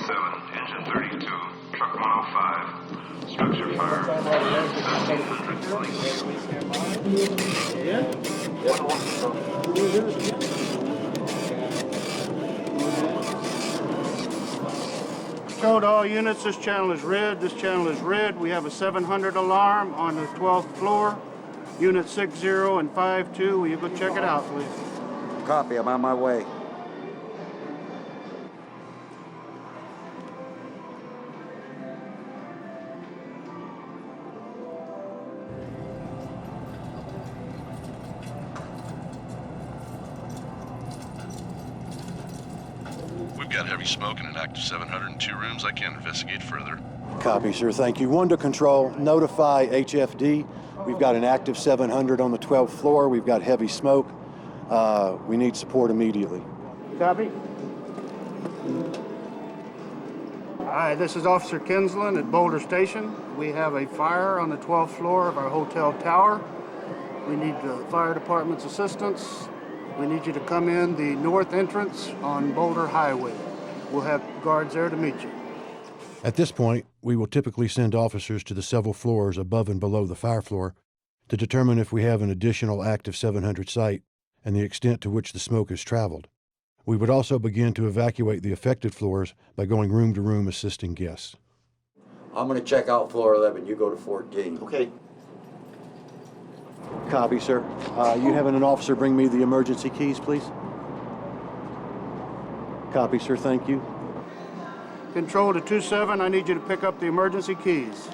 27, engine 32, truck 105, structure fire, 1720. Code all units, this channel is red, this channel is red. We have a 700 alarm on the 12th floor. Unit 60 and 52, will you go check it out, please? Copy, I'm on my way. We've got heavy smoke in an active 700 in 2 rooms. I can't investigate further. Copy, sir. Thank you. 1 to control. Notify HFD. We've got an active 700 on the 12th floor. We've got heavy smoke. We need support immediately. Copy. Hi, this is Officer Kinsland at Boulder Station. We have a fire on the 12th floor of our hotel tower. We need the fire department's assistance. We need you to come in the north entrance on Boulder Highway. We'll have guards there to meet you. At this point, we will typically send officers to the several floors above and below the fire floor to determine if we have an additional active 700 site and the extent to which the smoke has traveled. We would also begin to evacuate the affected floors by going room to room assisting guests. I'm gonna check out floor 11, you go to 14. Okay. Copy, sir. You having an officer bring me the emergency keys, please? Copy, sir. Thank you. Control to 27, I need you to pick up the emergency keys.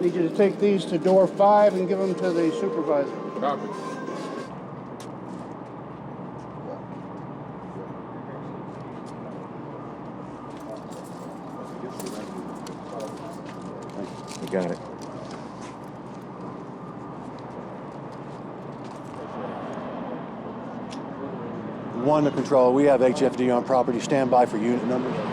Need you to take these to door 5 and give them to the supervisor. Copy. You got it. One to control. We have HFD on property. Stand by for unit number. 17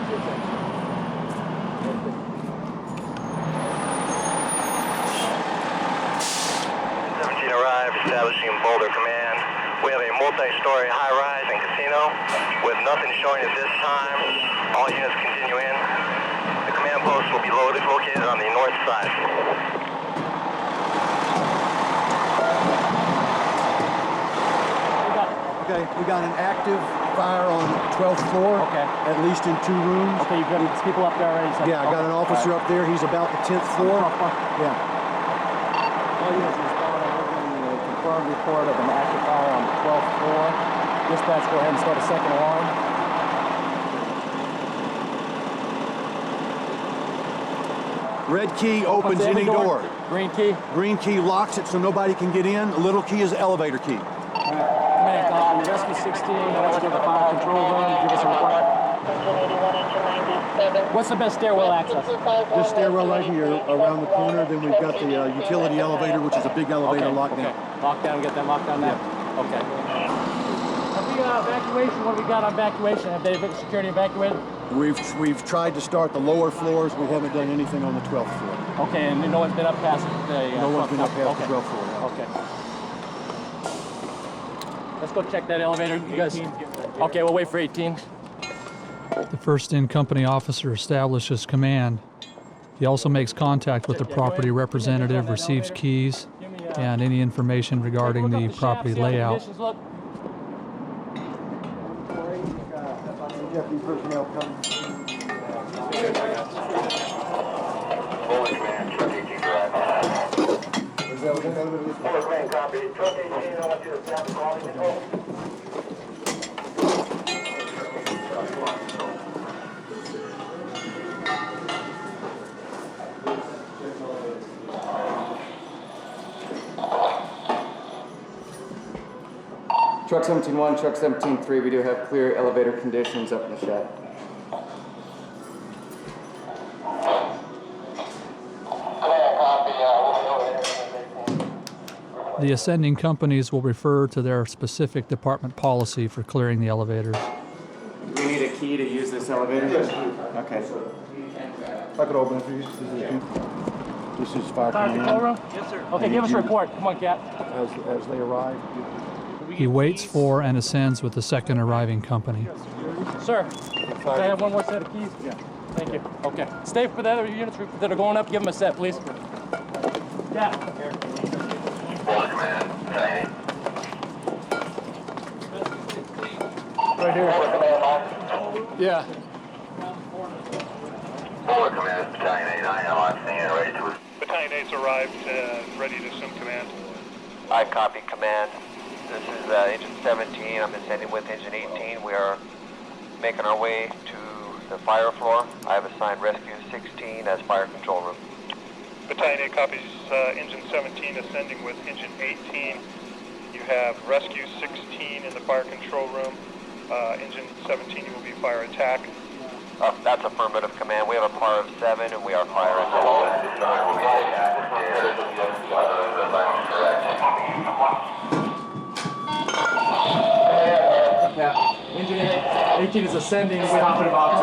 arrived, establishing Boulder Command. We have a multi-story high-rise and casino with nothing showing at this time. All units continue in. The command post will be located on the north side. Okay, we got an active fire on 12th floor. Okay. At least in 2 rooms. Okay, you've got people up there already? So Yeah, I got an officer up there. He's about the 10th floor. Yeah. All units respond on a confirmed report of an active fire on the 12th floor. Dispatch, go ahead and start a second alarm. Red key opens any door. Green key. Green key locks it so nobody can get in. The little key is the elevator key. Command, copy. Rescue 16, let's go to the fire control room. Give us a report. What's the best stairwell access? This stairwell right here around the corner, then we've got the utility elevator, which is a big elevator locked down. Lock down, get that locked down now? Yeah. Okay. Have we evacuation? What have we got on evacuation? Have they security evacuated? We've tried to start the lower floors. We haven't done anything on the 12th floor. Okay, and no one's been up past the... No one's been up past the okay. 12th floor. No. Okay. Let's go check that elevator. You guys... Okay, we'll wait for 18. The first-in-company officer establishes command. He also makes contact with the property representative, receives keys, and any information regarding the property layout. Deputy personnel come. Boulder Command, truck 18 drive. Boulder Command, copy. Truck 18, I want you to establish quality control. Truck 17-1, truck 17-3, we do have clear elevator conditions up in the shed. The ascending companies will refer to their specific department policy for clearing the elevators. Do we need a key to use this elevator? Okay. If I could open it for you. This is fire Fire command. control room? Yes, sir. Okay, give us a report. Come on, Cap. As they arrive. He waits for and ascends with the second arriving company. Sir, can I have one more set of keys? Yeah. Thank you. Okay. Stay for the other units that are going up. Give them a set, please. Yeah. Boulder Command, Battalion 8. Right here. Yeah. Boulder Command, Battalion 8. I am on scene and ready to... Battalion 8's arrived, ready to assume command. I copy command. This is Engine 17. I'm ascending with Engine 18. We are making our way to the fire floor. I have assigned Rescue 16 as fire control room. Battalion 8 copies Engine 17 ascending with Engine 18. You have Rescue 16 in the fire control room. Engine 17 will be fire attack. That's affirmative command. We have a par of 7 and we are fire attack. Yeah. Engine 18 is ascending. We're talking about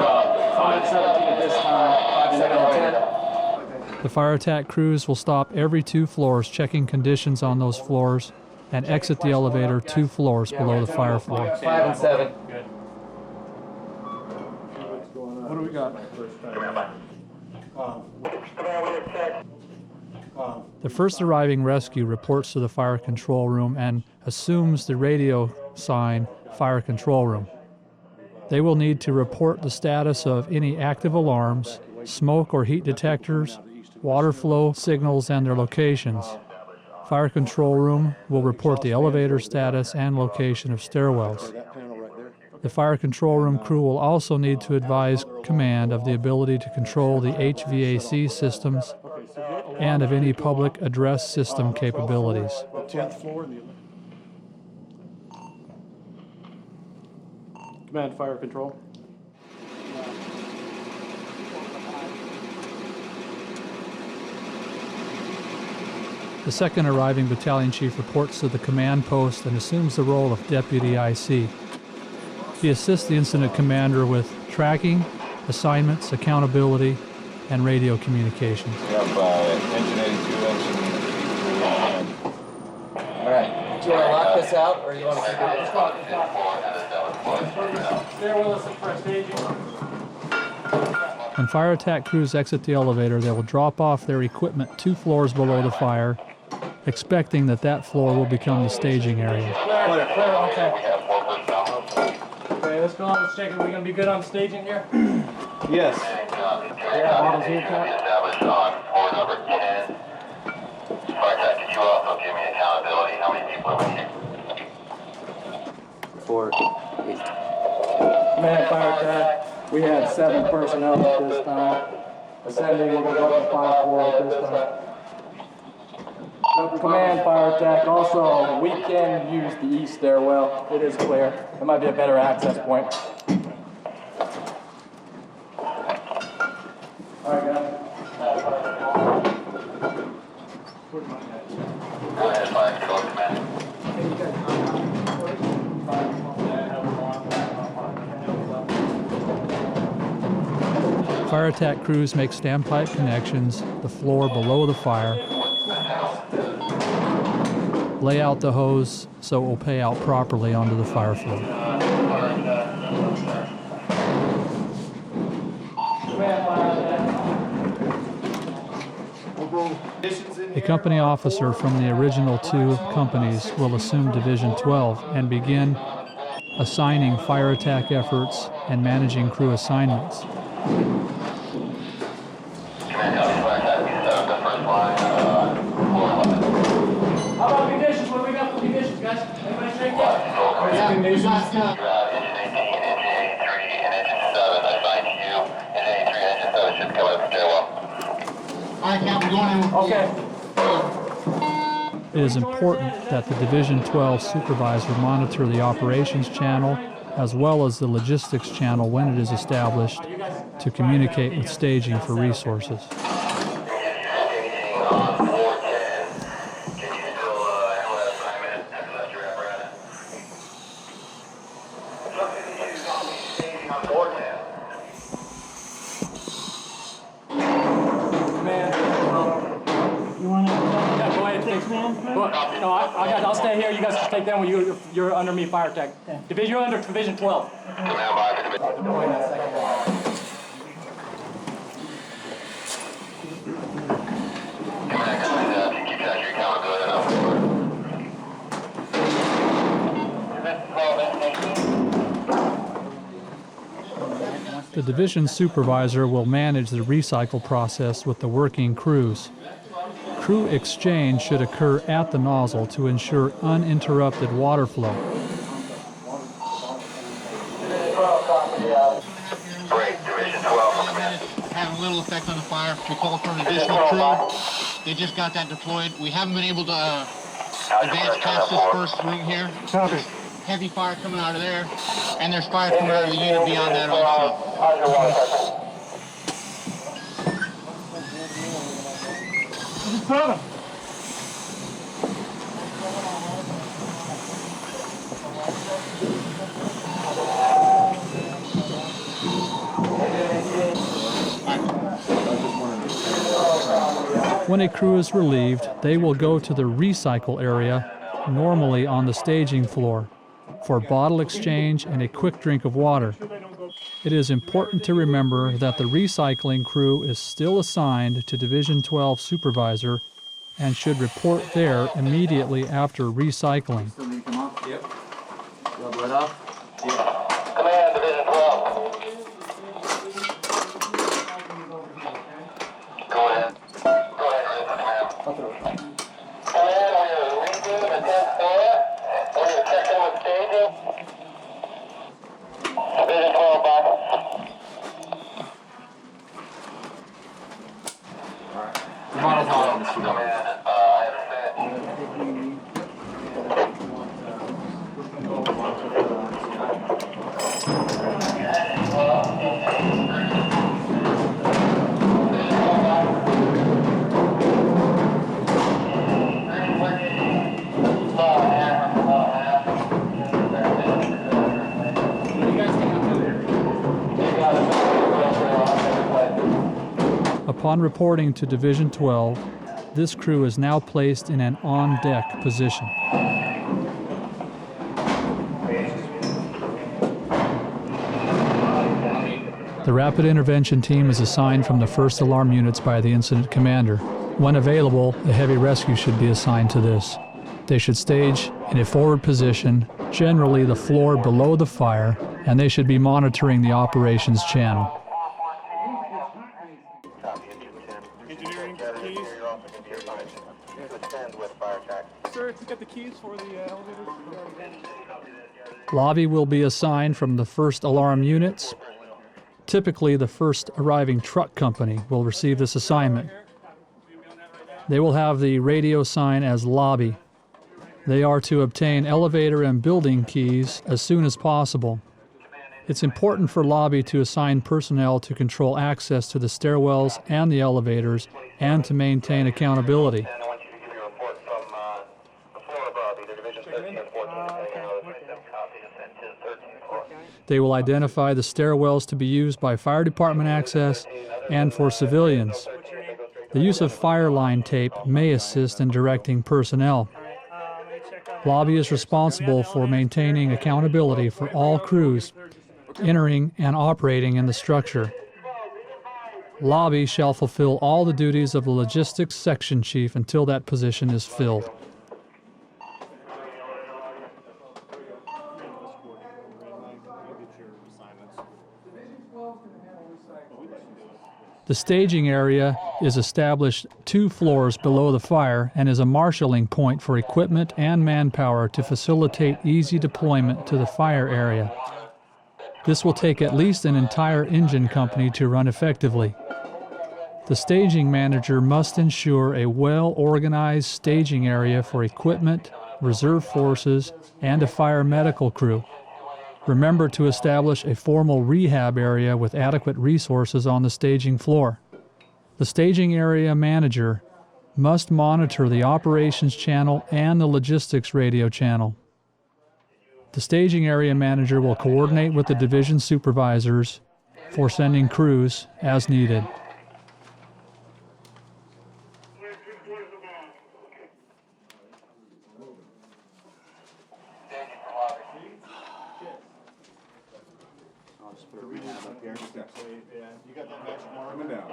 517 at this time. 510. The fire attack crews will stop every 2 floors, checking conditions on those floors, and exit the elevator 2 floors below the fire floor. 5 and 7. Good. What do we got? The first arriving rescue reports to the fire control room and assumes the radio sign fire control room. They will need to report the status of any active alarms, smoke or heat detectors, water flow signals and their locations. Fire control room will report the elevator status and location of stairwells. The fire control room crew will also need to advise command of the ability to control the HVAC systems and of any public address system capabilities. 10th floor. Command fire control. The second arriving battalion chief reports to the command post and assumes the role of deputy IC. He assists the incident commander with tracking, assignments, accountability, and radio communications. We have engine 82, engine 83. All right. Do you want to lock this out, or you want to keep it? Stairwell is for staging. When fire attack crews exit the elevator, they will drop off their equipment 2 floors below the fire, expecting that floor will become the staging area. Clear, okay. Okay, let's go on. Let's check it. Are we going to be good on staging here? Yes. Yeah, models here, Cap. Established on floor number 10. Fire attack, could you also give me accountability? How many people are with you? 4, 8. Command fire attack. We have 7 personnel at this time. Ascending, we're going to go up to 5 floor at this time. Command fire attack. Also, we can use the east stairwell. It is clear. It might be a better access point. All right, guys. Go ahead, fire control command. Fire attack crews make standpipe connections, the floor below the fire, lay out the hose so it will pay out properly onto the fire floor. A company officer from the original 2 companies will assume Division 12 and begin assigning fire attack efforts and managing crew assignments. How about conditions? What do we got for conditions, guys? Everybody straight up? Conditions. Engine 18, engine 83, and engine 7 assigned to you. Engine 83 and engine 7 should come up from stairwell. Okay. It is important that the Division 12 supervisor monitor the operations channel as well as the logistics channel when it is established to communicate with staging for resources. No, I'll stay here. You guys just take them when you're under me, fire tech. Division, you're under Division 12. The division supervisor will manage the recycle process with the working crews. Crew exchange should occur at the nozzle to ensure uninterrupted water flow. Division 12 command. Having little effect on the fire. We called for an additional crew. They just got that deployed. We haven't been able to advance past this first room here. Copy. Heavy fire coming out of there, and there's fire coming out of the unit beyond that also. When a crew is relieved, they will go to the recycle area, normally on the staging floor, for bottle exchange and a quick drink of water. It is important to remember that the recycling crew is still assigned to Division 12 supervisor and should report there immediately after recycling. Yep. Rub right off. Command, Division 12. Go ahead. Go ahead, command. Command, are you redoing the 10th floor? Are you checking with staging? Division 12, back. Model's hot on the sheet. Command, I understand. Upon reporting to Division 12, this crew is now placed in an on-deck position. The rapid intervention team is assigned from the first alarm units by the incident commander. When available, a heavy rescue should be assigned to this. They should stage in a forward position, generally the floor below the fire, and they should be monitoring the operations channel. Engineering keys. Sir, if you got the keys for the elevators. Lobby will be assigned from the first alarm units. Typically, the first arriving truck company will receive this assignment. They will have the radio sign as lobby. They are to obtain elevator and building keys as soon as possible. It's important for lobby to assign personnel to control access to the stairwells and the elevators and to maintain accountability. I want you to give your report from the floor above, either Division 13 or 14, depending on how the system copies and sent to the 13th floor. They will identify the stairwells to be used by fire department access and for civilians. The use of fire line tape may assist in directing personnel. Lobby is responsible for maintaining accountability for all crews entering and operating in the structure. Lobby shall fulfill all the duties of the logistics section chief until that position is filled. The staging area is established 2 floors below the fire and is a marshalling point for equipment and manpower to facilitate easy deployment to the fire area. This will take at least an entire engine company to run effectively. The staging manager must ensure a well-organized staging area for equipment, reserve forces, and a fire medical crew. Remember to establish a formal rehab area with adequate resources on the staging floor. The staging area manager must monitor the operations channel and the logistics radio channel. The staging area manager will coordinate with the division supervisors for sending crews as needed. I'll just put a rehab up here. Yeah, you got that match mark? Coming down.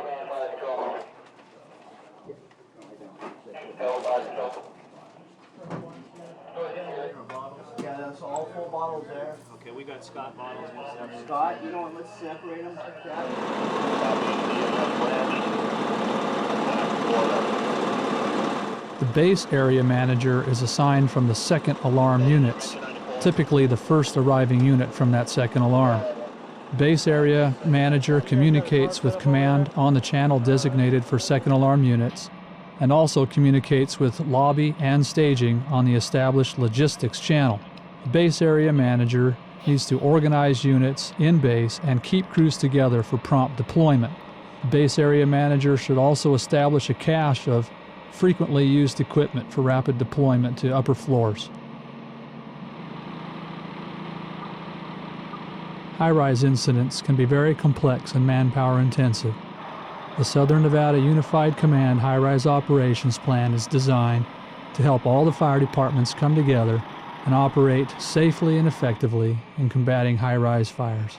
Yeah, that's all full bottles there. Okay, we got Scott bottles. Scott, you know what, let's separate them. The base area manager is assigned from the second alarm units, typically the first arriving unit from that second alarm. Base area manager communicates with command on the channel designated for second alarm units, and also communicates with lobby and staging on the established logistics channel. The base area manager needs to organize units in base and keep crews together for prompt deployment. The base area manager should also establish a cache of frequently used equipment for rapid deployment to upper floors. High-rise incidents can be very complex and manpower intensive. The Southern Nevada Unified Command High-Rise Operations Plan is designed to help all the fire departments come together and operate safely and effectively in combating high-rise fires.